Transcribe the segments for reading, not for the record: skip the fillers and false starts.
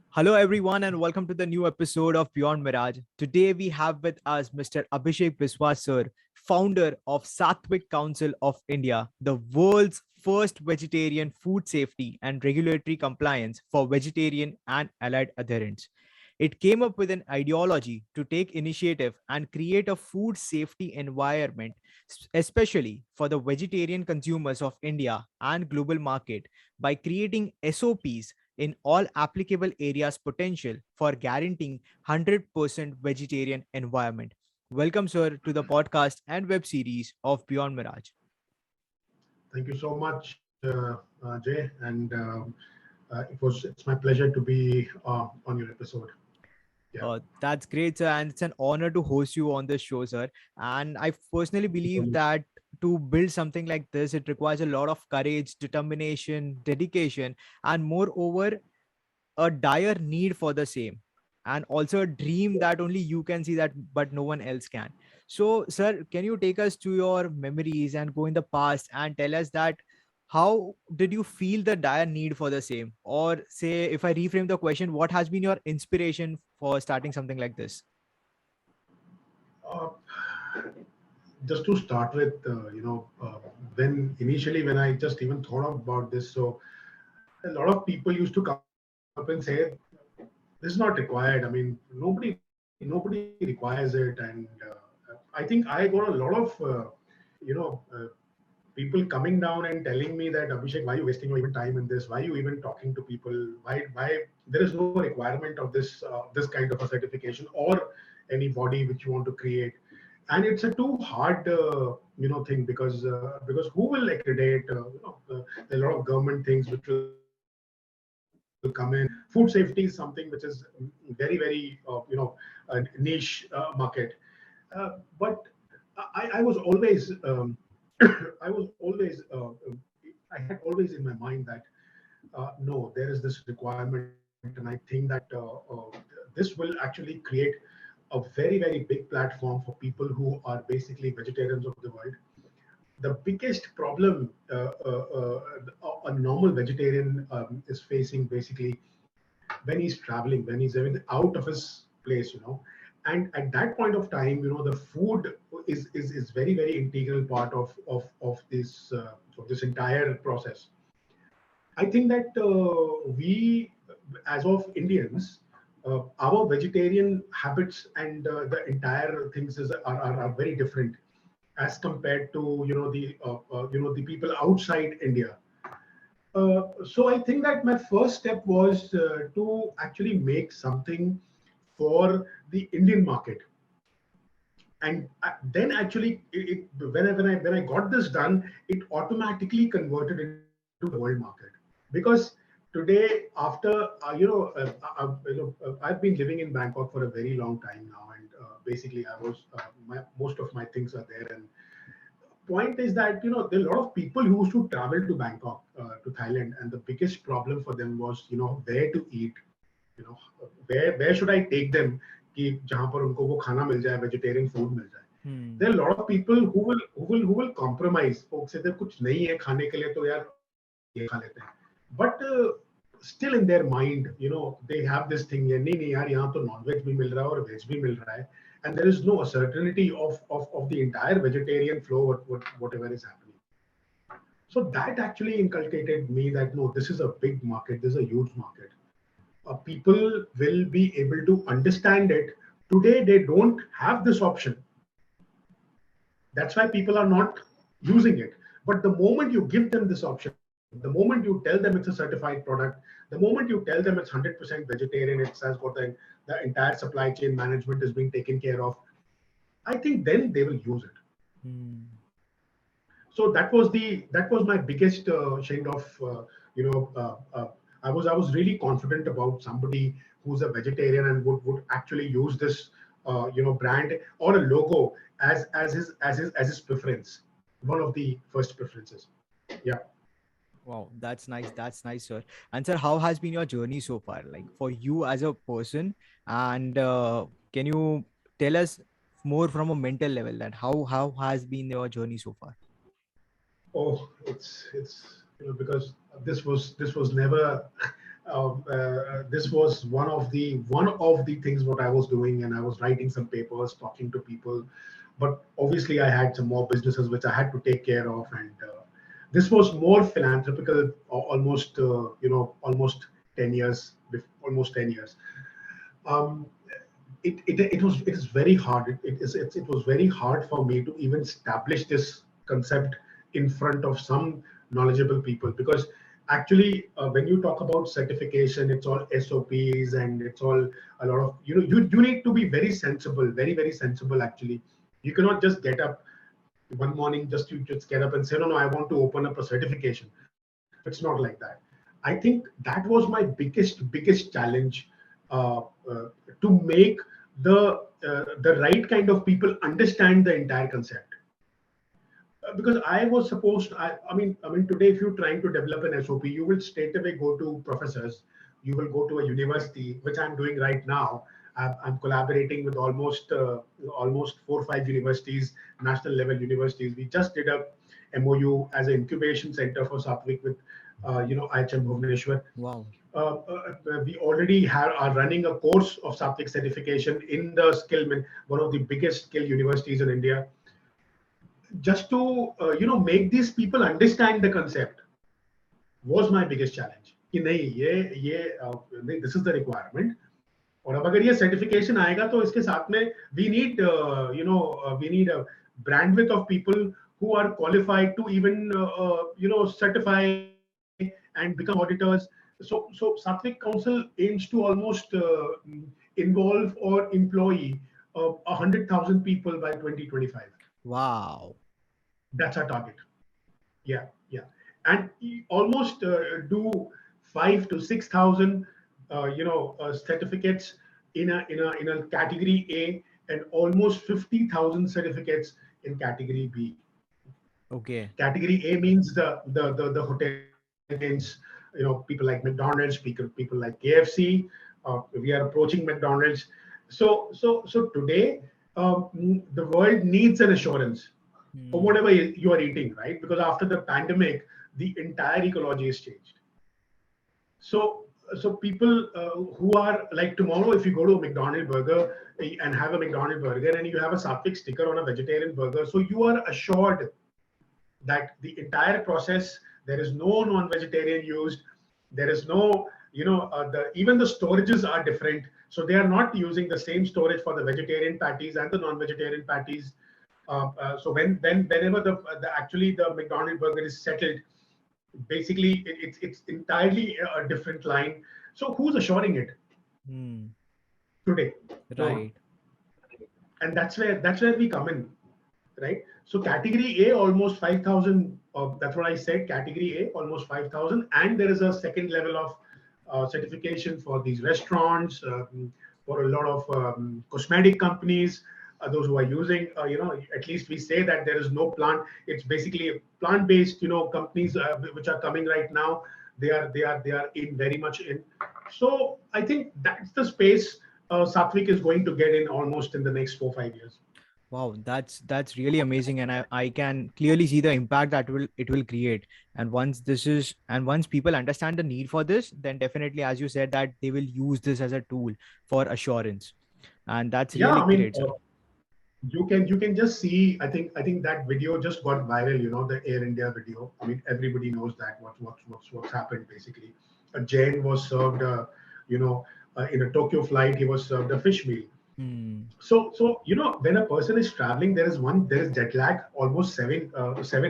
Hello, everyone, and welcome to the new episode of Beyond Mirage. Today, we have with us Mr. Abhishek Biswas, sir, founder of Sattvik Council of India, the world's first vegetarian food safety and regulatory compliance for vegetarian and allied adherents. It came up with an ideology to take initiative and create a food safety environment, especially for the vegetarian consumers of India and global market, by creating SOPs in all applicable areas potential for guaranteeing 100% vegetarian environment. Welcome, sir, to the podcast and web series of Beyond Mirage. Thank you so much, Jay, and it's my pleasure to be on your episode. Yeah, That's great, sir, and it's an honor to host you on this show, sir. And I personally thank you so believe much. that to build something like this, it requires a lot of courage, determination, dedication, and moreover, a dire need for the same, and also a dream that only you can see that but no one else can. So sir, can you take us to your memories and go in the past and tell us that how did you feel the dire need for the same, or say, if I reframe the question, what has been your inspiration for starting something like this? Uh, just to start with, when I just even thought about this, so a lot of people used to come up and say, "This is not required. I mean, nobody requires it," and I think I got a lot of you know. People coming down and telling me that, Abhishek, why are you wasting your even time in this? Why are you even talking to people? Why there is no requirement of this kind of a certification or any body which you want to create? And it's a too hard thing, because who will accredit? There are a lot of government things which will come in. Food safety is something which is very very a niche market. But I was always I was always I had always in my mind that no, there is this requirement, and I think that this will actually create a very very big platform for people who are basically vegetarians of the world. The biggest problem a normal vegetarian is facing basically when he's traveling, when he's even out of his place. And at that point of time, the food is very very integral part of this entire process. I think that we, as of Indians, our vegetarian habits and the entire things are very different as compared to the people outside India. So I think that my first step was to actually make something for the Indian market, and then actually when I got this done, it automatically converted into the world market. Because today, after I've been living in Bangkok for a very long time now, and basically I was most of my things are there. And point is that there are a lot of people who used to travel to Bangkok, to Thailand, and the biggest problem for them was where to eat. you know where should I take them कि जहाँ पर उनको वो खाना मिल जाए, vegetarian food मिल जाए. Hmm. There are a lot of people who will compromise. वो कहते हैं कुछ नहीं है खाने के लिए तो यार ये खा लेते हैं. But still in their mind, they have this thing, ये नहीं नहीं यार यहाँ तो नॉन वेज भी मिल रहा है और वेज भी मिल रहा है, and there is no certainty of the entire vegetarian flow, whatever is happening. So that actually inculcated me that no, this is a big market, this is a huge market. People will be able to understand it. Today they don't have this option. That's why people are not using it. But the moment you give them this option, the moment you tell them it's a certified product, the moment you tell them it's 100% vegetarian, it has got the entire supply chain management is being taken care of, I think then they will use it. Hmm. So that was my biggest shade of you know I was really confident about somebody who's a vegetarian and would actually use this brand or a logo as his preference, one of the first preferences. Yeah. Wow, that's nice. That's nice, sir. And sir, how has been your journey so far? Like for you as a person, and can you tell us more from a mental level that how has been your journey so far? Oh, it's because this was never This was one of the things what I was doing, and I was writing some papers, talking to people. But obviously, I had some more businesses which I had to take care of, and this was more philanthropical. Almost, almost 10 years, almost 10 years. Um, it is very hard. It was very hard for me to even establish this concept in front of some knowledgeable people, because actually when you talk about certification, it's all SOPs, and it's all a lot of, you need to be very sensible, very sensible actually. You cannot just get up one morning, just get up and say, no, I want to open up a certification. It's not like that. I think that was my biggest challenge, uh, uh, to make the right kind of people understand the entire concept. Because I was supposed, I mean, today, if you're trying to develop an SOP, you will straight away go to professors, you will go to a university, which I'm doing right now. I'm collaborating with almost 4 or 5 universities, national level universities. We just did a MOU as an incubation center for Sattvik with, IHM Bhubaneswar. Wow. We already are running a course of Sattvik certification in the one of the biggest skill universities in India, just to make these people understand the concept. Was my biggest challenge कि नहीं, ये नहीं, this is the requirement. और अब अगर ये certification आएगा तो इसके साथ में we need a bandwidth of people who are qualified to even certify and become auditors. So Sattvik Council aims to almost involve or employ 100,000 people by 2025. Wow. That's our target. Yeah, yeah, and almost do 5 to 6 thousand, certificates in a category A, and almost 50,000 certificates in category B. Okay. Category A means the hotel chains, people like McDonald's, people like KFC. We are approaching McDonald's. So today, the world needs an assurance for Hmm. whatever you are eating, right? Because after the pandemic, the entire ecology has changed. So people who are like, tomorrow, if you go to a McDonald's burger and have a McDonald's burger, and you have a Sattvik sticker on a vegetarian burger, so you are assured that the entire process, there is no non-vegetarian used, there is no, the even the storages are different, so they are not using the same storage for the vegetarian patties and the non-vegetarian patties. So whenever the actually the McDonald's burger is settled, basically it's entirely a different line. So who's assuring it Hmm. today? No one. Right. And that's where we come in, right? So category A, almost 5,000. That's what I said. Category A, almost 5,000, and there is a second level of certification for these restaurants, for a lot of cosmetic companies. Those who are using, at least we say that there is no plant. It's basically plant-based, companies which are coming right now. They are in very much in. So I think that's the space Sattvik is going to get in almost in the next 4 or 5 years. Wow, that's really amazing, and I can clearly see the impact that it will create. And once people understand the need for this, then definitely, as you said, that they will use this as a tool for assurance, and that's Yeah, really I mean, great, sir. you can just see. I think that video just got viral. The Air India video. I mean, everybody knows that what's happened basically. A Jain was served, in a Tokyo flight, he was served a fish meal. Hmm. So when a person is traveling, there is jet lag, almost 7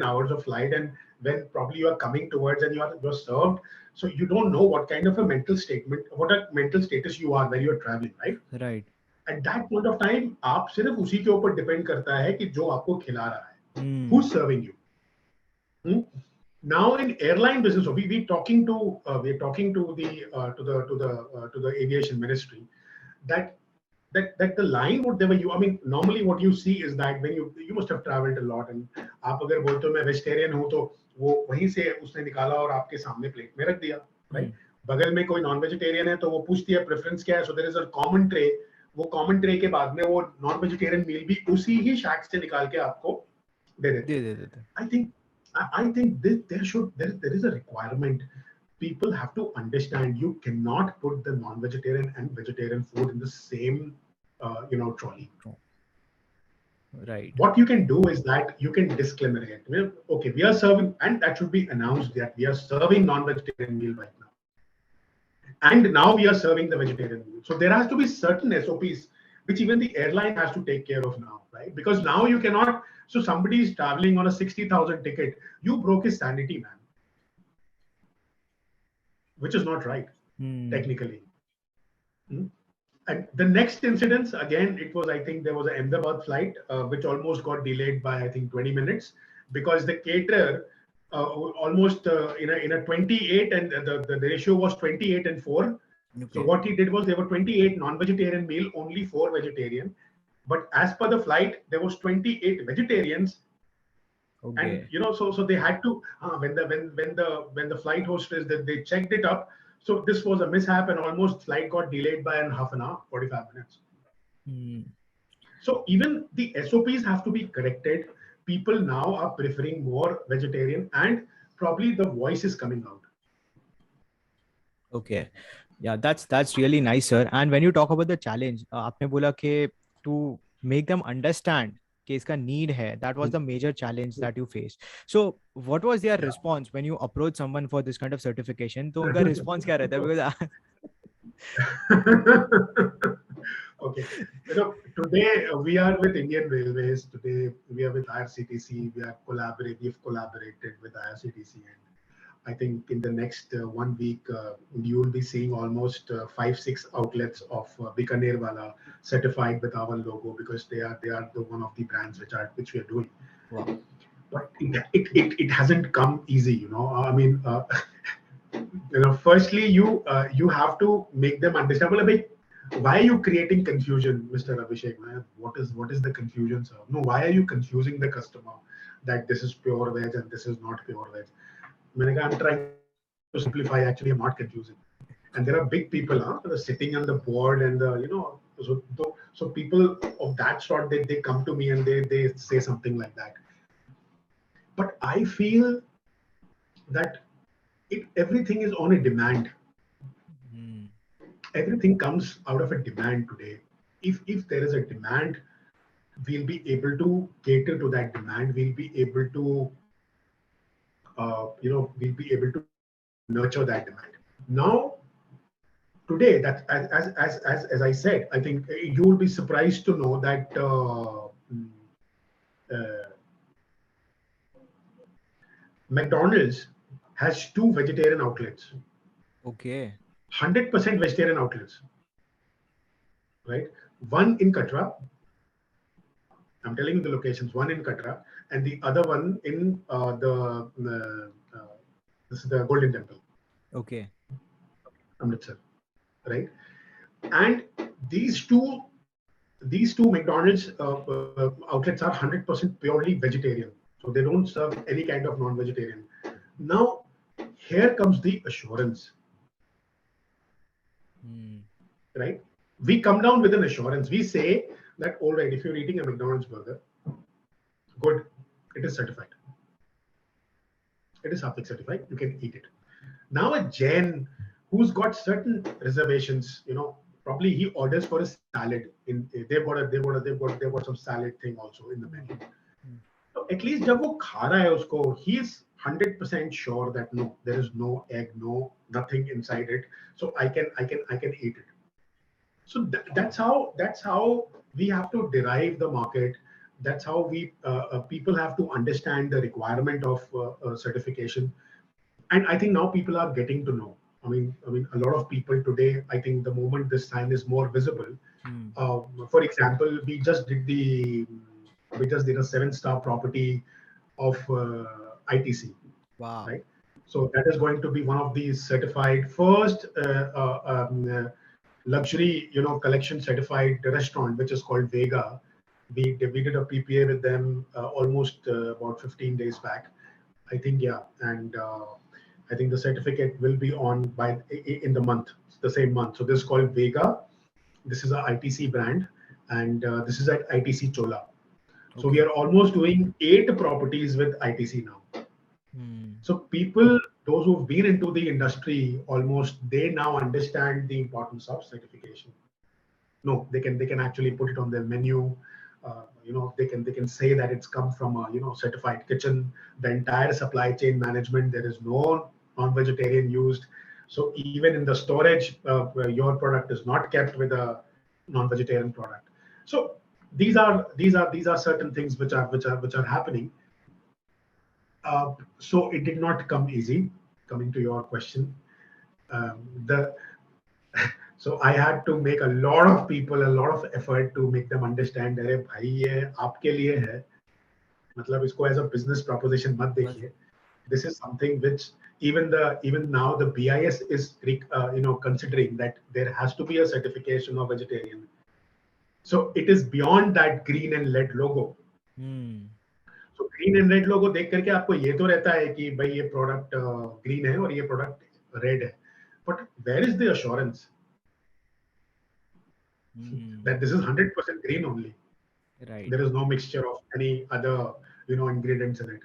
hours of flight, and when probably you are coming towards and you're served, so you don't know what kind of a what a mental status you are when you're traveling, right? Right. At that point of time, आप सिर्फ उसी के ऊपर depend करता है कि जो आपको खिला रहा है, Hmm. who's serving you. Hmm? Now in airline business, so we're talking to the aviation ministry, that that the line would never you. I mean, normally what you see is that when you must have traveled a lot, and आप अगर बोलते हो मैं vegetarian हूँ, तो वो वहीं से उसने निकाला और आपके सामने प्लेट में रख दिया, Hmm. राइट? बगल में कोई नॉन वेजिटेरियन है तो वो पूछती है प्रेफरेंस क्या है, so there is a common tray. वो कॉमन ट्रे के बाद में वो नॉन वेजिटेरियन मील भी उसी ही शैक से निकाल के आपको दे देते दे हैं. दे देते. I think I think there is a requirement. people have to understand you cannot put the non-vegetarian and vegetarian food in the same, trolley. Right. What you can do is that you can discriminate. Well, okay, we are serving, and that should be announced that we are serving non-vegetarian meal right now, and now we are serving the vegetarian meal. So there has to be certain SOPs which even the airline has to take care of now, right? Because now you cannot. So somebody is traveling on a 60,000 ticket. You broke his sanity, man, which is not right Hmm. technically. Hmm? And the next incident, again, it was, I think there was an Ahmedabad flight, which almost got delayed by, I think, 20 minutes because the caterer almost in a 28, and the ratio was 28 and 4. So Okay. what he did was there were 28 non-vegetarian meal, only 4 vegetarian. But as per the flight, there was 28 vegetarians, and Okay. so they had to when the flight hostess that they checked it up. So this was a mishap, and almost flight got delayed by an half an hour, 45 minutes. Hmm. So even the SOPs have to be corrected. People now are preferring more vegetarian, and probably the voice is coming out. Okay. Yeah, that's really nice, sir. And when you talk about the challenge, आपने बोला कि to make them understand कि इसका need है, that was the major challenge that you faced. So, what was their response when you approach someone for this kind of certification? तो उनका response क्या रहता है? Because Okay. Today we are with Indian Railways. Today we are with IRCTC. We've collaborated with IRCTC, and I think in the next 1 week you will be seeing almost 5-6 outlets of Bikaner Wala certified with our logo, because they are the one of the brands which we are doing. wow. But it hasn't come easy. I mean, firstly you have to make them understand. Well, like, why are you creating confusion, Mr. Abhishek? Man? What is the confusion, sir? No, why are you confusing the customer that this is pure veg and this is not pure veg? I'm trying to simplify. Actually, I'm not confusing. And there are big people, that are sitting on the board, and so people of that sort, they come to me and they say something like that. But I feel that everything is on a demand. Hmm. Everything comes out of a demand today. If there is a demand, we'll be able to cater to that demand. We'll be able to nurture that demand. Now, today, that as I said, I think you will be surprised to know that uh, McDonald's has 2 vegetarian outlets, Okay. 100% vegetarian outlets, right? One in Katra. I'm telling you the locations. One in Katra, and the other one in this is the Golden Temple, Okay. Amritsar, right? And these two these two McDonald's outlets are 100% purely vegetarian. So they don't serve any kind of non-vegetarian. Now, here comes the assurance, Hmm. right? We come down with an assurance. We say that, all right, if you're eating a McDonald's burger, good, it is certified. It is Sattvik certified. You can eat it. Now, a Jain who's got certain reservations, probably he orders for a salad. They've got some salad thing also in the menu. Hmm. So at least जब वो खा रहा है उसको, he is 100% sure that no, there is no egg, nothing inside it. So I can eat it. So that's how we have to derive the market. That's how we people have to understand the requirement of certification. And I think now people are getting to know. I mean, a lot of people today. I think the moment this sign is more visible. Hmm. For example, we just did a 7-star property of ITC, Wow. right? So that is going to be one of these certified first luxury, collection certified restaurant, which is called Vega. We did a PPA with them almost about 15 days back, I think. Yeah, and I think the certificate will be on in the month, the same month. So this is called Vega. This is a ITC brand, and this is at ITC Chola. So we Okay. are almost doing 8 properties with ITC now. Hmm. So people, those who've been into the industry almost, they now understand the importance of certification. No, they can actually put it on their menu. They can say that it's come from a certified kitchen. The entire supply chain management, there is no non-vegetarian used. So even in the storage, where your product is not kept with a non-vegetarian product. So these are certain things which are happening. So it did not come easy. Coming to your question, the so I had to make a lot of people a lot of effort to make them understand. अरे भाई ये आपके लिए है, मतलब इसको as a business proposition मत But देखिए. This is something which even now the BIS is considering that there has to be a certification of vegetarian. So it is beyond that green and red logo. hmm. So green and red logo देख करके आपको ये तो रहता है कि भाई ये प्रोडक्ट ग्रीन है और ये प्रोडक्ट रेड है. But where is the assurance Hmm. that this is 100% green only? Right. There is no mixture of any other ingredients in it.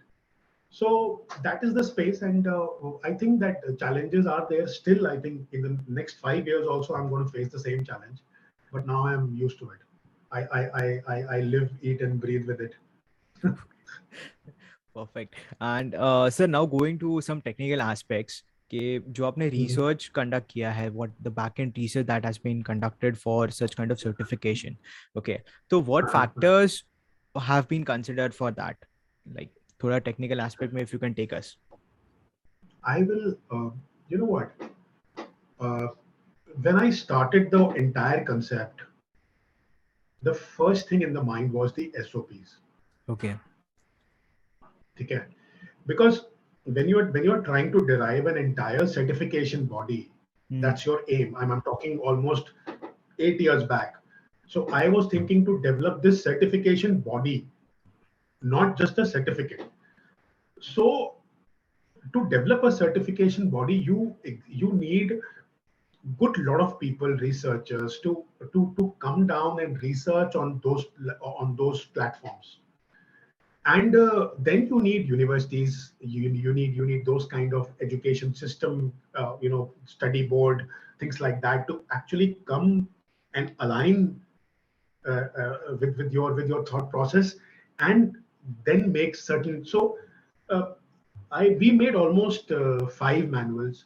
So that is the space, and I think that challenges are there still. I think in the next 5 years also I'm going to face the same challenge, but now I'm used to it. I live, eat, and breathe with it. Perfect. And sir, now going to some technical aspects कि जो आपने Mhm. research conduct किया है, what the backend research that has been conducted for such kind of certification. Okay, so what factors have been considered for that? Like थोड़ा technical aspect में if you can take us. I will. You know what? Uh, when I started the entire concept, the first thing in the mind was the SOPs. Okay. Okay, because when you're trying to derive an entire certification body, Hmm. that's your aim. I'm talking almost 8 years back. So I was thinking to develop this certification body, not just a certificate. So to develop a certification body, you need good lot of people, researchers, to come down and research on those platforms. And then you need universities, you need those kind of education system, study board, things like that, to actually come and align with your thought process, and then make certain. So uh, I we made almost 5 manuals,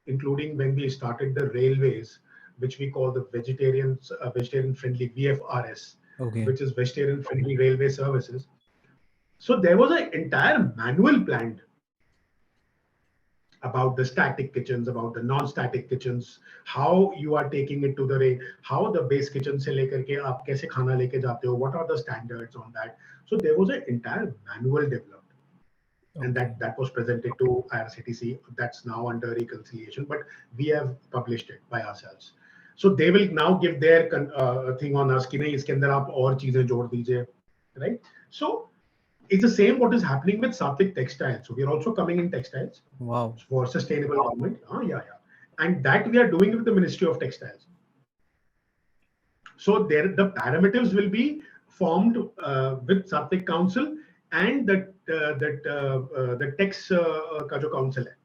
including when we started the railways, which we call the vegetarian friendly VFRS, Okay. which is vegetarian friendly railway services. So there was an entire manual planned about the static kitchens, about the non-static kitchens, how you are taking it to the how the base kitchen se lekar ke aap kaise khana leke jate ho, what are the standards on that. So there was an entire manual developed, and Okay. that was presented to IRCTC. That's now under reconciliation, but we have published it by ourselves. So they will now give their thing on us कि नहीं इसके अंदर आप और चीजें जोड़ दीजिए, right? So it's the same what is happening with Sattvik Textiles. So we are also coming in textiles Wow. for sustainable government. Yeah, yeah. And that we are doing with the Ministry of Textiles. So there, the parameters will be formed with Sattvik Council and the Tex का जो council है.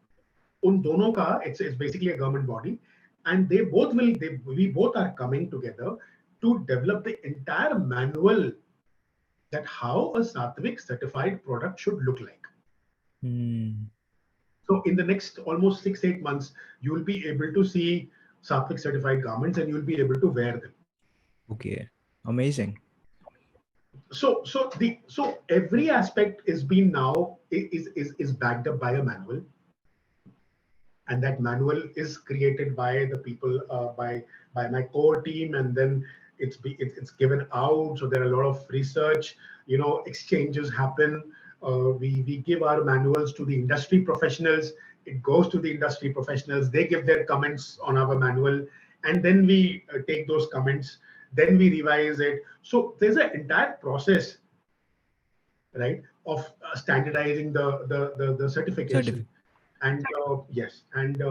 उन दोनों का it's basically a government body, and we both are coming together to develop the entire manual that how a Sattvik certified product should look like. Hmm. So in the next almost 6-8 months, you will be able to see Sattvik certified garments, and you will be able to wear them. Okay. Amazing. So every aspect is being now is backed up by a manual, and that manual is created by the people, by my core team, and then it's given out. So there are a lot of research, exchanges happen. We give our manuals to the industry professionals. It goes to the industry professionals. They give their comments on our manual, and then we take those comments. Then we revise it. So there's an entire process, right, of standardizing the certification. Certificate. And yes, and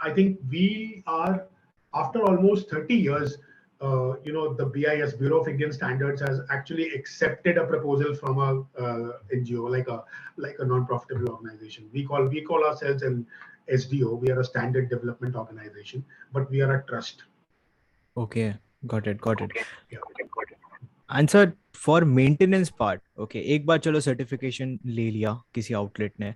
I think we are, after almost 30 years, the BIS, Bureau of Indian Standards, has actually accepted a proposal from a NGO, like a non-profitable organization. We call ourselves an SDO. We are a Standard Development Organization, but we are a trust. Okay, got it, got it. Yeah. Answer for maintenance part okay, एक बार चलो certification ले लिया किसी outlet ने,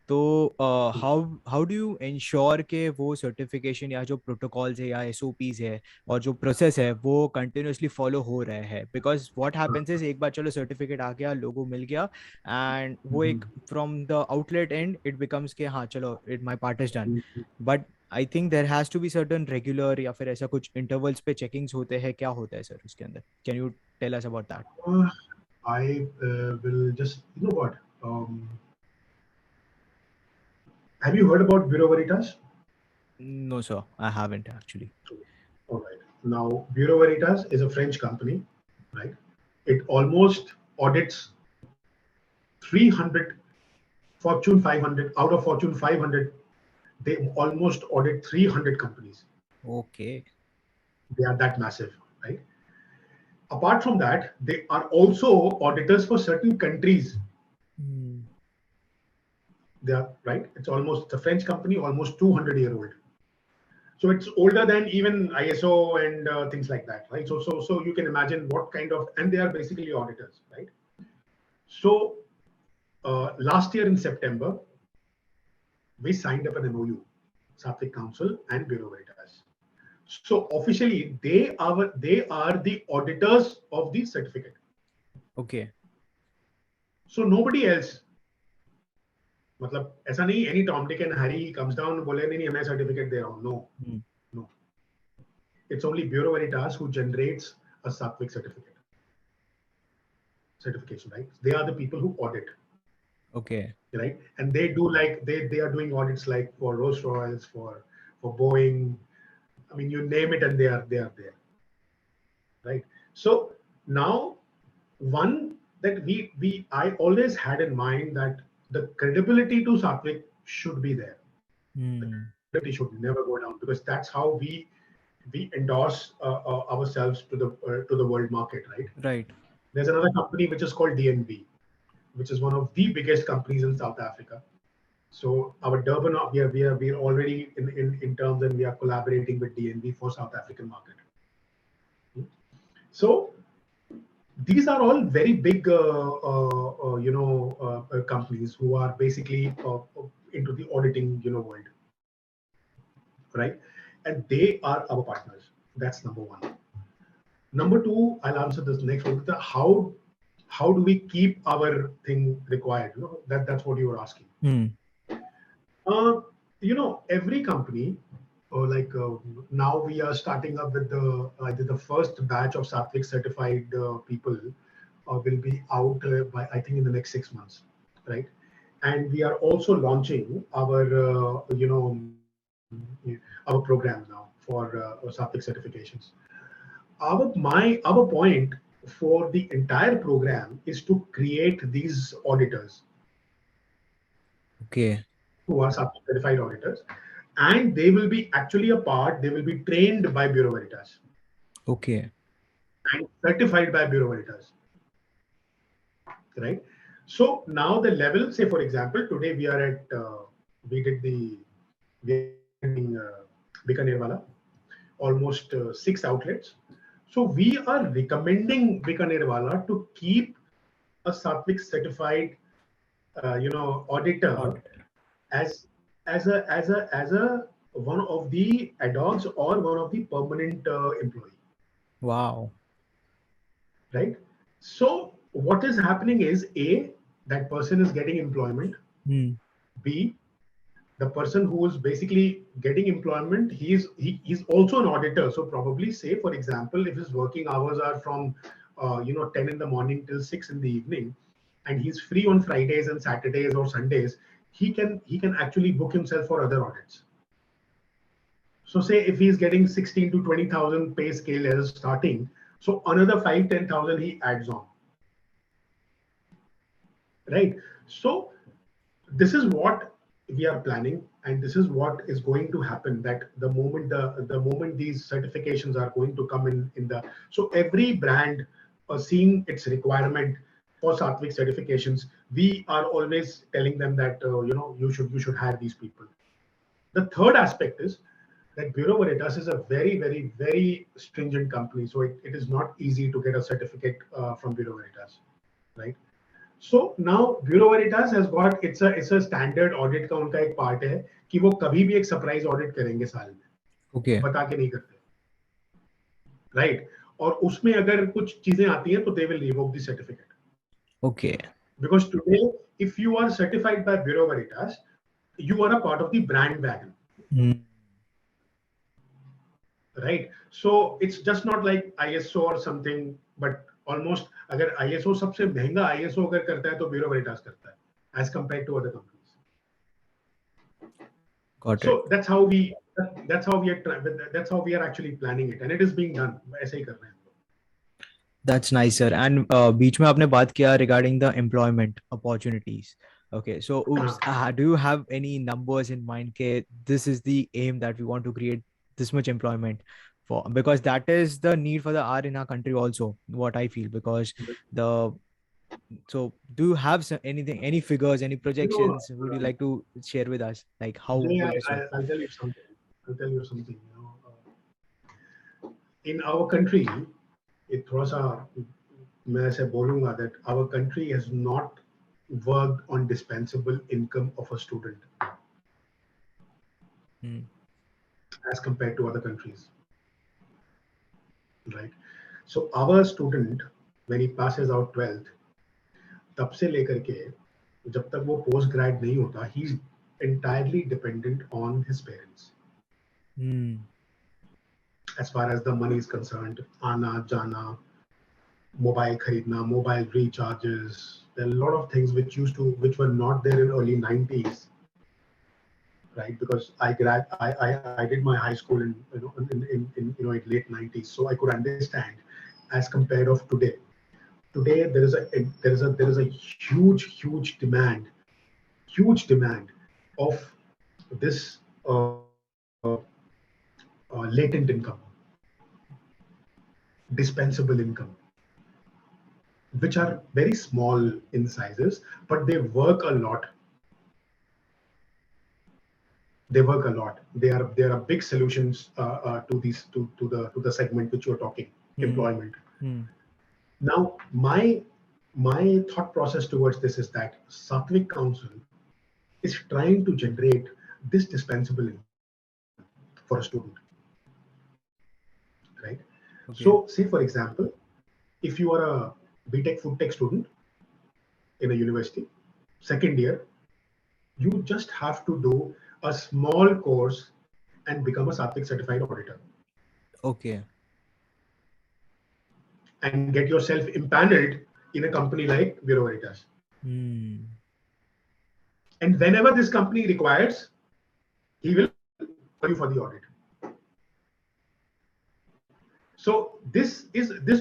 तो how how do you ensure के वो certification या जो प्रोटोकॉल्स है या एसओपीज है और जो प्रोसेस है वो कंटिन्यूअसली फॉलो हो रहे हैं? बिकॉज व्हाट हैपेंस इज, एक बार चलो सर्टिफिकेट आ गया, लोगो मिल गया, एंड वो एक from the outlet and it becomes के हाँ चलो it my part is done, but I think there has to be certain regular या फिर ऐसा कुछ इंटरवल्स पे चेकिंग्स होते हैं, क्या होता है सर उसके अंदर? Can you tell us about that? I will just, what? Have you heard about Bureau Veritas? No, sir, I haven't actually. All right. Now, Bureau Veritas is a French company, right? It almost audits 300 Fortune 500. Out of Fortune 500, they almost audit 300 companies. Okay. They are that massive, right? Apart from that, they are also auditors for certain countries. They are, right? It's a French company, almost 200-year-old. So it's older than even ISO and things like that, right? So you can imagine what kind of, and they are basically auditors, right? So last year in September, we signed up an MOU, Sattvik Council and Bureau Veritas. So officially, they are the auditors of the certificate. Okay. So nobody else. मतलब ऐसा नहीं, any Tom, Dick and Harry comes down बोले नहीं हमें certificate दे रहा हूँ. No. It's only Bureau Veritas who generates a Sattvik certification, right? They are the people who audit. Okay. Right, and they do they are doing audits like for Rolls Royce, for Boeing. I mean, you name it, and they are there, right? So now, one that I always had in mind that the credibility to Sattvik should be there. The credibility should never go down, because that's how we endorse ourselves to the world market, right? Right. There's another company which is called DNB, which is one of the biggest companies in South Africa. So our Durban, we are already in terms, and we are collaborating with DNB for South African market. So these are all very big, companies who are basically into the auditing, world, right? And they are our partners. That's number one. Number two, I'll answer this next one. How do we keep our thing required? That's what you were asking. Every company, now we are starting up with the first batch of Sattvik certified people will be out by, I think, in the next 6 months, right? And we are also launching our our program now for Sattvik certifications. Our point for the entire program is to create these auditors. Okay. Who are certified auditors, and they will be actually they will be trained by Bureau Veritas. Okay. And certified by Bureau Veritas. Right? So now the level, say for example, today we are at, Bikanerwala, almost 6 outlets. So we are recommending Bikanerwala to keep a Sattvik certified, auditor as a one of the ad-hocs or one of the permanent employee. Wow. Right. So what is happening is, A, that person is getting employment. B, the person who is basically getting employment, he's also an auditor. So probably, say for example, if his working hours are from 10 in the morning till 6 in the evening, and he's free on Fridays and Saturdays or Sundays, he can actually book himself for other audits. So say if he's getting 16 to 20,000 pay scale as starting, so another 5-10,000 he adds on. Right. So this is what we are planning, and this is what is going to happen, that the moment these certifications are going to come in the, so every brand seeing its requirement for Sattvik certifications, we are always telling them that you should hire these people. The third aspect is that Bureau Veritas is a very, very, very stringent company, so it is not easy to get a certificate from Bureau Veritas, right? So now Bureau Veritas has got, it's a standard audit का उनका एक part है कि वो कभी भी एक surprise audit करेंगे साल में, Okay. बता के नहीं करते, right? और उसमें अगर कुछ चीजें आती हैं तो they will revoke the certificate. Okay. Because today, if you are certified by Bureau Veritas, you are a part of the brand wagon, Mm. right? So it's just not like ISO or something, but almost अगर ISO सबसे महंगा ISO अगर करता है तो Bureau Veritas करता है as compared to other companies. Got it. So that's how we are actually planning it, and it is being done. ऐसे ही कर रहे हैं. That's nice, sir. And बीच में आपने बात किया regarding the employment opportunities. Okay, so do you have any numbers in mind? Okay, this is the aim that we want to create this much employment for, because that is the need for the hour in our country also. What I feel, because the so do you have anything, any figures, any projections? Would you like to share with us, like how will this work? I'll tell you something. In our country, it थोड़ा सा मैं ऐसे बोलूँगा that our country has not worked on dispensable income of a student as compared to other countries, right? So our student, when he passes out 12th, तब से लेकर के जब तक वो post grad नहीं होता, he's entirely dependent on his parents. As far as the money is concerned, आना जाना, mobile खरीदना, mobile recharges, there are a lot of things which were not there in early 90s, right? Because I did my high school in late 90s, so I could understand as compared of today. Today there is a huge demand of this latent income, dispensable income, which are very small in sizes, but they work a lot. They are big solutions to the segment which you are talking, employment. Now, my thought process towards this is that Sattvik Council is trying to generate this dispensable income for a student, right? Okay. So, say for example, if you are a BTech Food Tech student in a university, second year, you just have to do a small course and become a Sattvik certified auditor. Okay. And get yourself impaneled in a company like Bureau Veritas. And whenever this company requires, he will call you for the audit. So this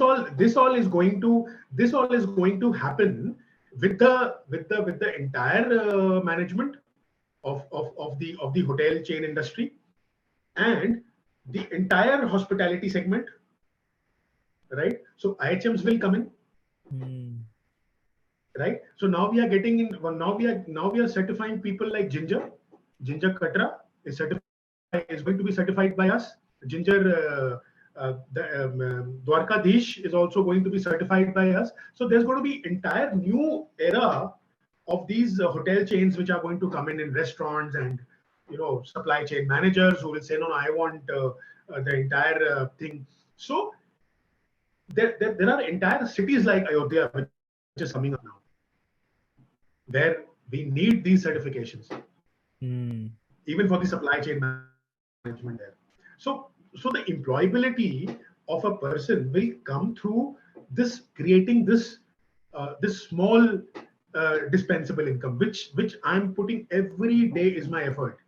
all is going to happen with the entire management of the hotel chain industry and the entire hospitality segment, right? So IHMs will come in, right? So now we are getting in. Now we are certifying people like Ginger Katra is going to be certified by us. Ginger Dwarkadish is also going to be certified by us. So there's going to be entire new era of these hotel chains which are going to come in restaurants and supply chain managers who will say, no, I want the entire thing. So there are entire cities like Ayodhya which is coming up now, where we need these certifications, even for the supply chain management there. So the employability of a person will come through this, creating this small dispensable income, which I'm putting every day is my effort.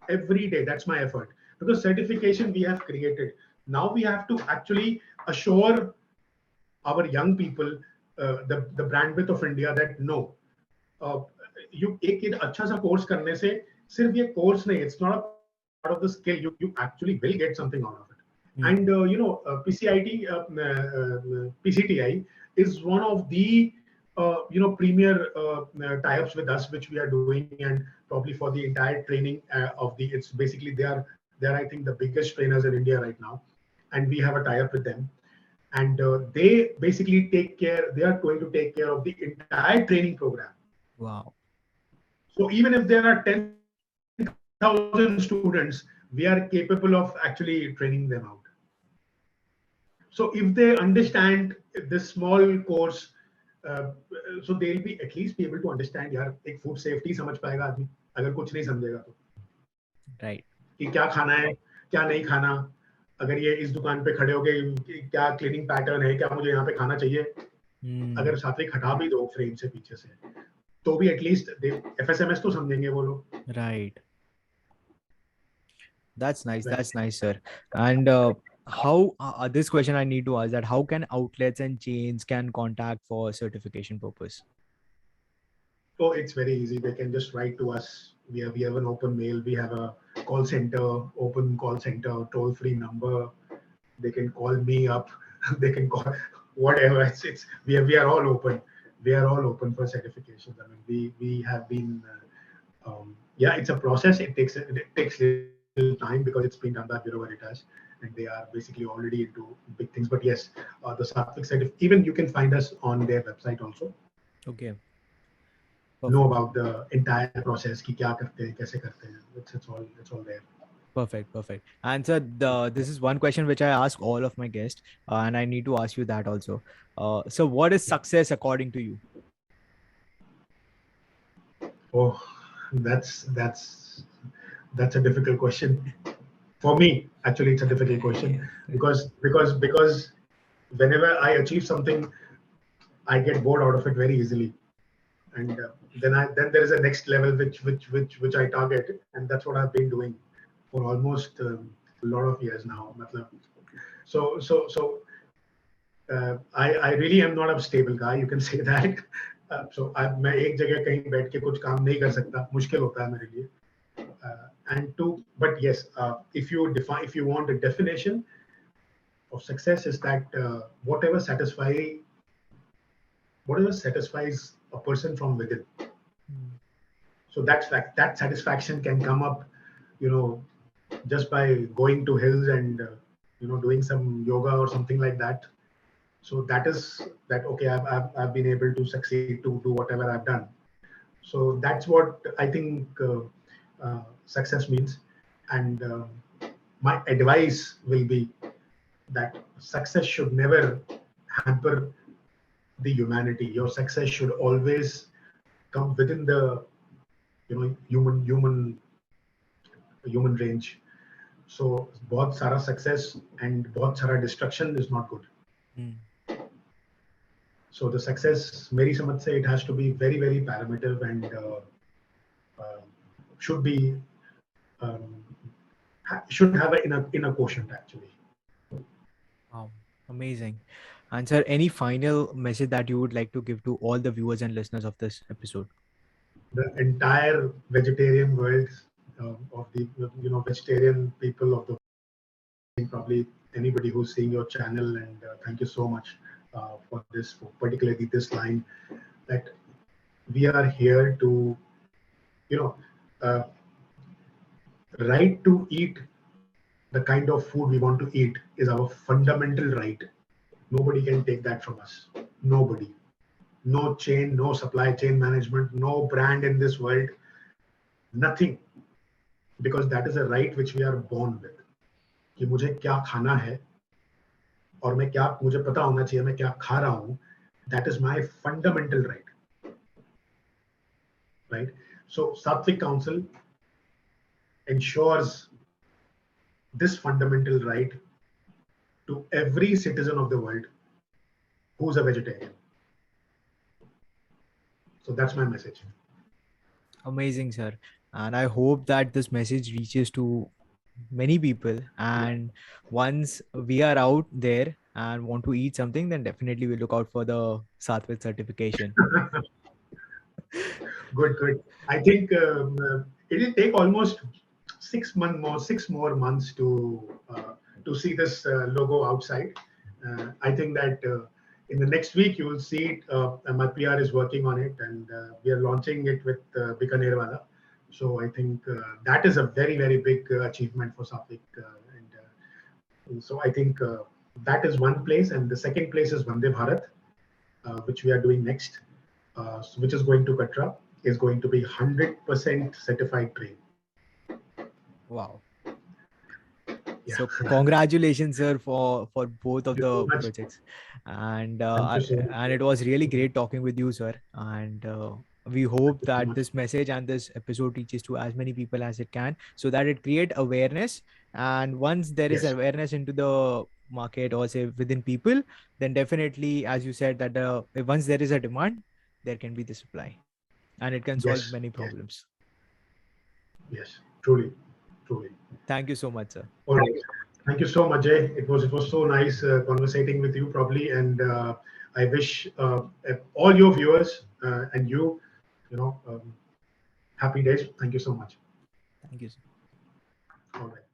Every day, that's my effort. Because certification we have created. Now we have to actually assure our young people the bandwidth of India that no, you एक अच्छा सा course करने से सिर्फ ये course नहीं, it's not a part of the skill, you actually will get something out of it. And PCIT, PCTI is one of the premier tie-ups with us, which we are doing, and probably for the entire training of the. It's basically they are I think the biggest trainers in India right now, and we have a tie-up with them, and they basically take care. They are going to take care of the entire training program. Wow. So even if there are 10,000 students, we are capable of actually training them out. So if they understand this small course, uh, so they'll be at least be able to understand यार एक food safety समझ पाएगा आदमी अगर कुछ नहीं समझेगा तो Right. कि क्या खाना है क्या नहीं खाना, अगर ये इस दुकान पे खड़े हो गए क्या क्लीनिंग पैटर्न है, क्या मुझे यहाँ पे खाना चाहिए, अगर सात्विक हटा भी दो फ्रेम से पीछे से तो भी एटलीस्ट एफएसएमएस तो समझेंगे वो लोग. Right. That's nice. Right. That's nice, sir. And how this question I need to ask that how can outlets and chains can contact for certification purpose? Oh, it's very easy. They can just write to us. We have an open mail. We have a call center, open call center, toll free number. They can call me up. They can call whatever. It's we are all open. We are all open for certifications. I mean, we have been. Yeah, it's a process. It takes little time because it's been done by Bureau Veritas, and they are basically already into big things. But yes, the Sattvik even you can find us on their website also. Okay. Know about the entire process कि क्या करते हैं कैसे करते हैं. It's all there. Perfect. And sir, this is one question which I ask all of my guests, and I need to ask you that also. So, what is success according to you? Oh, that's a difficult question. For me, actually, it's a difficult question because whenever I achieve something, I get bored out of it very easily, and then there is a next level which I target, and that's what I've been doing for almost a lot of years now. मतलब, so I really am not a stable guy. You can say that. So मैं एक जगह कहीं बैठ के कुछ काम नहीं कर सकता. मुश्किल होता है मेरे लिए. But yes, if you want a definition of success is that whatever satisfies a person from within. So that satisfaction can come up, just by going to hills and doing some yoga or something like that. So that is that. Okay, I've been able to succeed to do whatever I've done. So that's what I think success means. And my advice will be that success should never hamper the humanity. Your success should always come within the human range. So बहुत सारा success and बहुत सारा destruction is not good. So the success, मेरी समझ से, it has to be very very parameter and should be should have an inner quotient actually. Wow, amazing. And sir, any final message that you would like to give to all the viewers and listeners of this episode? The entire vegetarian world of the vegetarian people of the probably anybody who's seeing your channel, and thank you so much for this, particularly this line, that we are here to right to eat the kind of food we want to eat is our fundamental right. Nobody can take that from us. Nobody. No chain, no supply chain management, no brand in this world, nothing. Because that is a right which we are born with. कि मुझे क्या खाना है और मुझे पता होना चाहिए मैं क्या खा रहा हूँ. That is my fundamental right. Right? So Sattvik Council ensures this fundamental right to every citizen of the world who's a vegetarian. So that's my message. Amazing, sir. And I hope that this message reaches to many people. And once we are out there and want to eat something, then definitely we look out for the Sattvik certification. Good, good. I think it will take almost 6 more months to see this logo outside. I think that in the next week you will see it. My PR is working on it, and we are launching it with Bikaner Wala. So I think that is a very very big achievement for Sattvik, and so I think that is one place, and the second place is Vande Bharat, which we are doing next, which is going to Katra, is going to be 100% certified train. Wow. Yeah. So congratulations, sir, for both Thank of you so the much. projects, and Thank you so much. and it was really great talking with you, sir. And we Thank hope you so that much. this message and this episode reaches to as many people as it can, so that it create awareness. And once there is Yes. awareness into the market, or say within people, then definitely, as you said, that once there is a demand, there can be the supply, and it can Yes. solve many Yes. problems. Yes. Truly. Truly. Thank you so much, sir. All right. Thank you so much, Jay. It was so nice conversating with you, probably, and I wish all your viewers and you know, happy days. Thank you so much. Thank you, sir. All right.